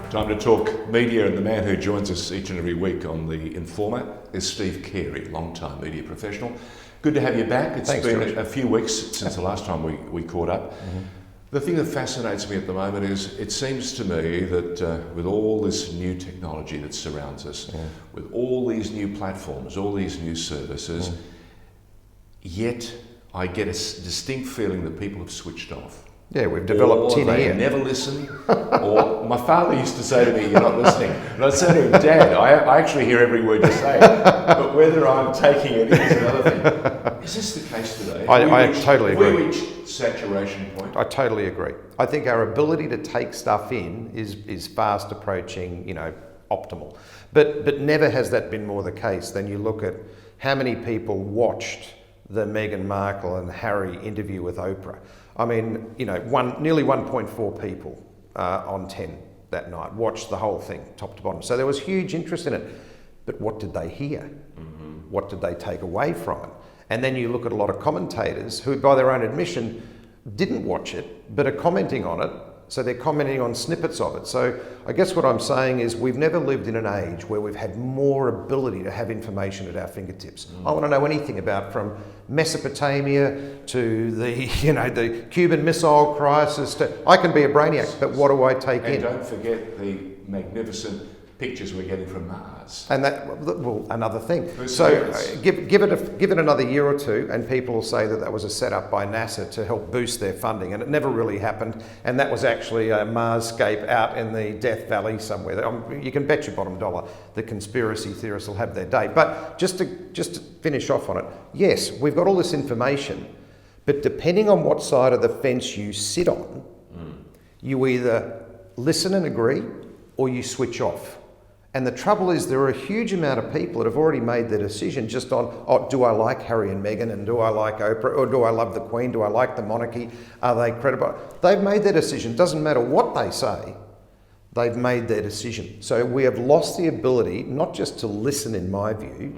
Time to talk media, and the man who joins us each and every week on The Informer is Steve Carey, long-time media professional. Good to have you back. It's been a few weeks since the last time we caught up. Mm-hmm. The thing that fascinates me at the moment is it seems to me that with all this new technology that surrounds us, with all these new platforms, all these new services, yet I get a distinct feeling that people have switched off. Yeah, we've developed tin ear. They never listen. Or my father used to say to me, "You're not listening." And I'd say to him, "Dad, I actually hear every word you say, but whether I'm taking it is another thing." Is this the case today? I totally agree. We reached saturation point. I totally agree. I think our ability to take stuff in is fast approaching, optimal. But never has that been more the case than you look at how many people watched the Meghan Markle and Harry interview with Oprah. I mean, nearly 1.4 people on 10 that night watched the whole thing, top to bottom. So there was huge interest in it. But what did they hear? Mm-hmm. What did they take away from it? And then you look at a lot of commentators who, by their own admission, didn't watch it, but are commenting on it. So they're commenting on snippets of it. So I guess what I'm saying is we've never lived in an age where we've had more ability to have information at our fingertips. I want to know anything about from Mesopotamia to the Cuban Missile Crisis. I can be a brainiac, but what do I take in? And don't forget the magnificent pictures we're getting from Mars. And another thing. So give it another year or two, and people will say that was a setup by NASA to help boost their funding, and it never really happened. And that was actually a Marsscape out in the Death Valley somewhere. You can bet your bottom dollar the conspiracy theorists will have their day. But just to finish off on it, yes, we've got all this information, but depending on what side of the fence you sit on, you either listen and agree or you switch off. And the trouble is there are a huge amount of people that have already made their decision just on, do I like Harry and Meghan, and do I like Oprah, or do I love the Queen, do I like the monarchy, are they credible? They've made their decision. Doesn't matter what they say, they've made their decision. So we have lost the ability, not just to listen in my view,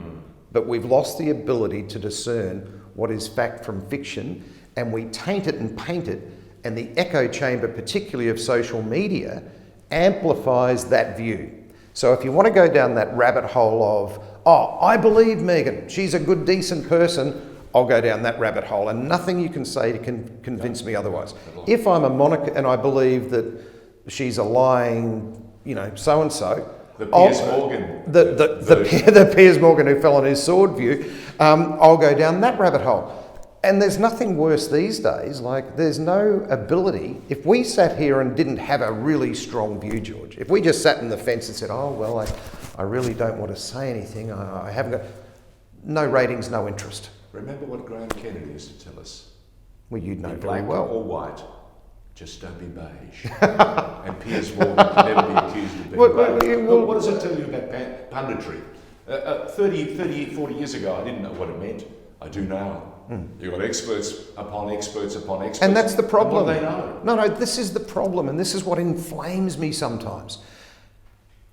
but we've lost the ability to discern what is fact from fiction, and we taint it and paint it, and the echo chamber, particularly of social media, amplifies that view. So if you want to go down that rabbit hole of, I believe Meghan, she's a good, decent person, I'll go down that rabbit hole, and nothing you can say can convince me otherwise. If I'm a monarch and I believe that she's a lying, so-and-so, the Piers Morgan. The Piers Morgan who fell on his sword view, I'll go down that rabbit hole. And there's nothing worse these days, there's no ability. If we sat here and didn't have a really strong view, George, if we just sat in the fence and said, I really don't want to say anything, I haven't got... No ratings, no interest. Remember what Graham Kennedy used to tell us? Well, you'd know black very well. Or white, just don't be beige. And Piers Morgan can never be accused of being beige. But what does it tell you about punditry? 40 years ago, I didn't know what it meant. I do now. You've got experts upon experts upon experts. And that's the problem. What do they know? No, this is the problem, and this is what inflames me sometimes.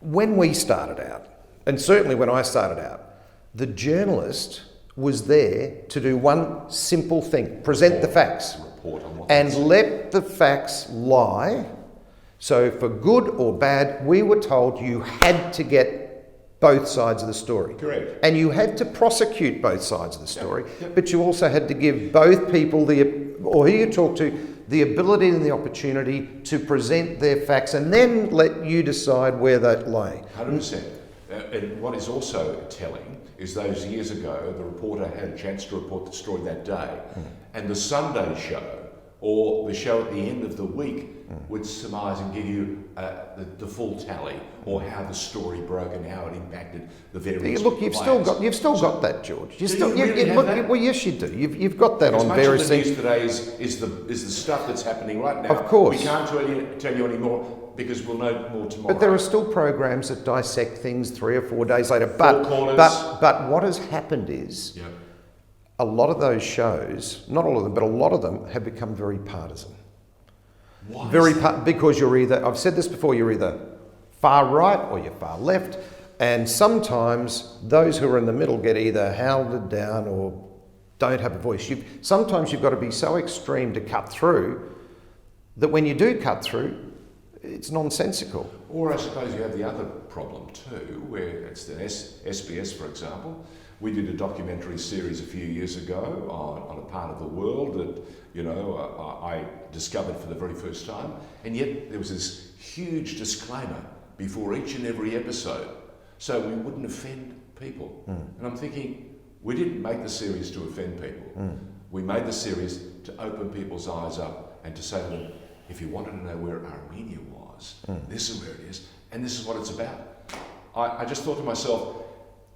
When we started out, and certainly when I started out, the journalist was there to do one simple thing: present the facts. Report on what and let the facts lie. So for good or bad, we were told you had to get both sides of the story. Correct. And you had to prosecute both sides of the story, but you also had to give both people or who you talk to, the ability and the opportunity to present their facts, and then let you decide where that lay. 100%. And what is also telling is those years ago, the reporter had a chance to report the story that day, and the Sunday show, or the show at the end of the week, would surmise and give you the full tally, or how the story broke and how it impacted the various. Look, you've still got that, George. Well, yes, you do. You've got that on various things. As much of the news today is the stuff that's happening right now. Of course, we can't tell you any more because we'll know more tomorrow. But there are still programs that dissect things 3 or 4 days later. But what has happened is. Yep. A lot of those shows, not all of them, but a lot of them have become very partisan. Why? Because you're either, I've said this before, you're either far right or you're far left, and sometimes those who are in the middle get either hounded down or don't have a voice. Sometimes you've got to be so extreme to cut through that when you do cut through, it's nonsensical. Or I suppose you have the other problem too, where it's the SBS, for example. We did a documentary series a few years ago on a part of the world that, I discovered for the very first time, and yet there was this huge disclaimer before each and every episode, so we wouldn't offend people. And I'm thinking, we didn't make the series to offend people. We made the series to open people's eyes up and to say to them, if you wanted to know where Armenia was, this is where it is, and this is what it's about. I just thought to myself,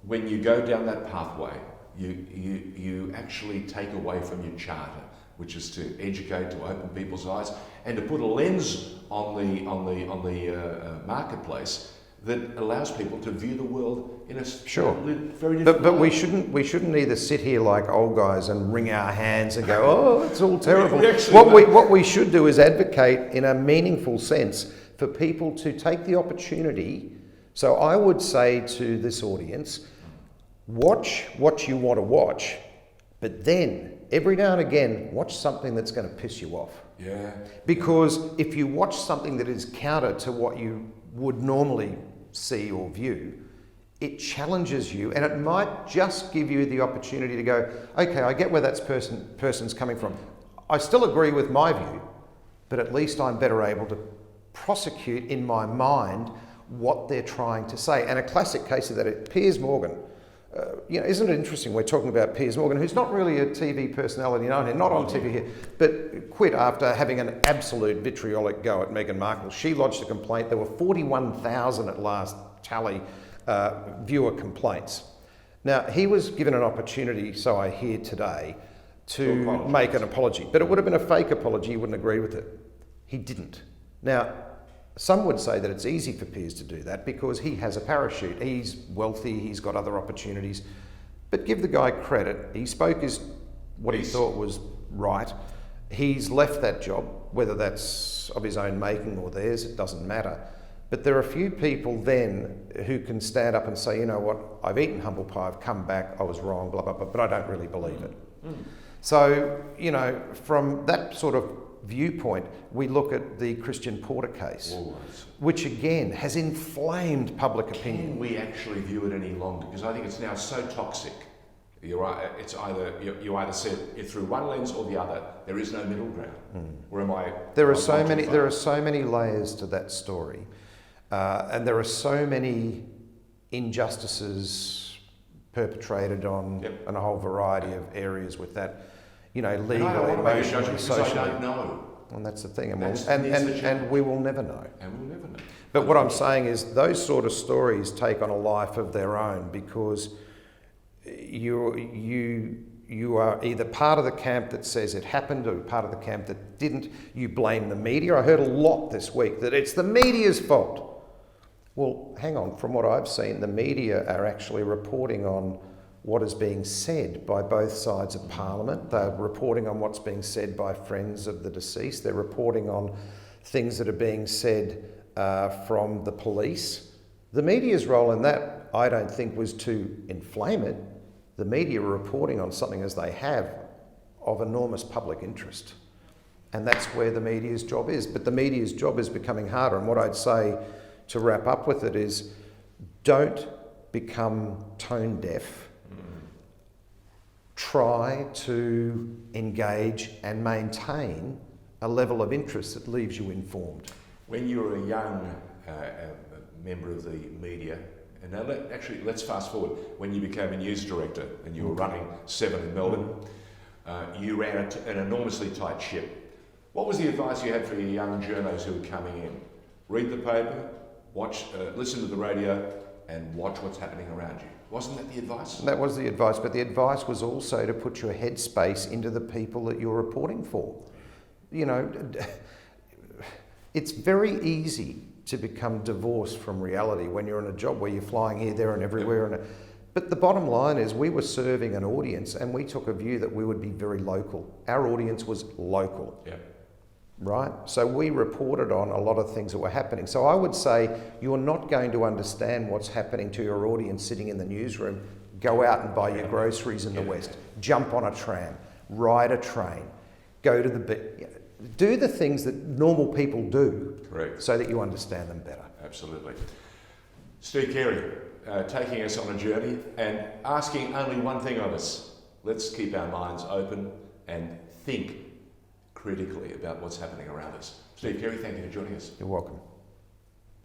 when you go down that pathway, you actually take away from your charter, which is to educate, to open people's eyes, and to put a lens on the marketplace that allows people to view the world in a very different but way. we shouldn't either sit here like old guys and wring our hands and go, oh, it's all terrible. What we should do is advocate in a meaningful sense for people to take the opportunity. So I would say to this audience, watch what you want to watch, but then every now and again watch something that's going to piss you off. Yeah. Because if you watch something that is counter to what you would normally see or view, it challenges you, and it might just give you the opportunity to go, okay, I get where that person's coming from. I still agree with my view, but at least I'm better able to prosecute in my mind what they're trying to say. And a classic case of that is Piers Morgan. Isn't it interesting we're talking about Piers Morgan, who's not really a TV personality, not on TV here, but quit after having an absolute vitriolic go at Meghan Markle. She lodged a complaint. There were 41,000 at last tally viewer complaints. Now, he was given an opportunity, so I hear today, to make an apology, but it would have been a fake apology. He wouldn't agree with it. He didn't. Now, some would say that it's easy for Piers to do that because he has a parachute. He's wealthy, he's got other opportunities. But give the guy credit. He spoke what he thought was right. He's left that job, whether that's of his own making or theirs, it doesn't matter. But there are a few people then who can stand up and say, you know what, I've eaten humble pie, I've come back, I was wrong, blah, blah, blah, but I don't really believe it. So, from that sort of viewpoint, we look at the Christian Porter case, which again has inflamed public opinion. Can we actually view it any longer? Because I think it's now so toxic. It's either you either see it through one lens or the other. There is no middle ground. Or am I? There are so many layers to that story, and there are so many injustices perpetrated on a whole variety of areas with that. Legally, emotionally, socially. I don't know. And that's the thing. And we will never know. And we'll never know. But what I'm saying is those sort of stories take on a life of their own because you are either part of the camp that says it happened or part of the camp that didn't. You blame the media. I heard a lot this week that it's the media's fault. Well, hang on. From what I've seen, the media are actually reporting on what is being said by both sides of Parliament. They're reporting on what's being said by friends of the deceased. They're reporting on things that are being said from the police. The media's role in that, I don't think, was to inflame it. The media are reporting on something as they have of enormous public interest. And that's where the media's job is. But the media's job is becoming harder. And what I'd say to wrap up with it is don't become tone deaf. Try to engage and maintain a level of interest that leaves you informed. When you were a young member of the media, and now let's fast forward, when you became a news director and you were running 7 in Melbourne, you ran an enormously tight ship. What was the advice you had for your young journos who were coming in? Read the paper, listen to the radio, and watch what's happening around you. Wasn't that the advice? That was the advice, but the advice was also to put your headspace into the people that you're reporting for. It's very easy to become divorced from reality when you're in a job where you're flying here, there and everywhere. But the bottom line is we were serving an audience and we took a view that we would be very local. Our audience was local. Yeah. Right? So we reported on a lot of things that were happening. So I would say you're not going to understand what's happening to your audience sitting in the newsroom. Go out and buy your groceries in the West. Jump on a tram. Ride a train. Go to the beach. do the things that normal people do. Correct. So that you understand them better. Absolutely. Steve Carey, taking us on a journey and asking only one thing of us. Let's keep our minds open and think critically about what's happening around us. Steve Carey, thank you for joining us. You're welcome.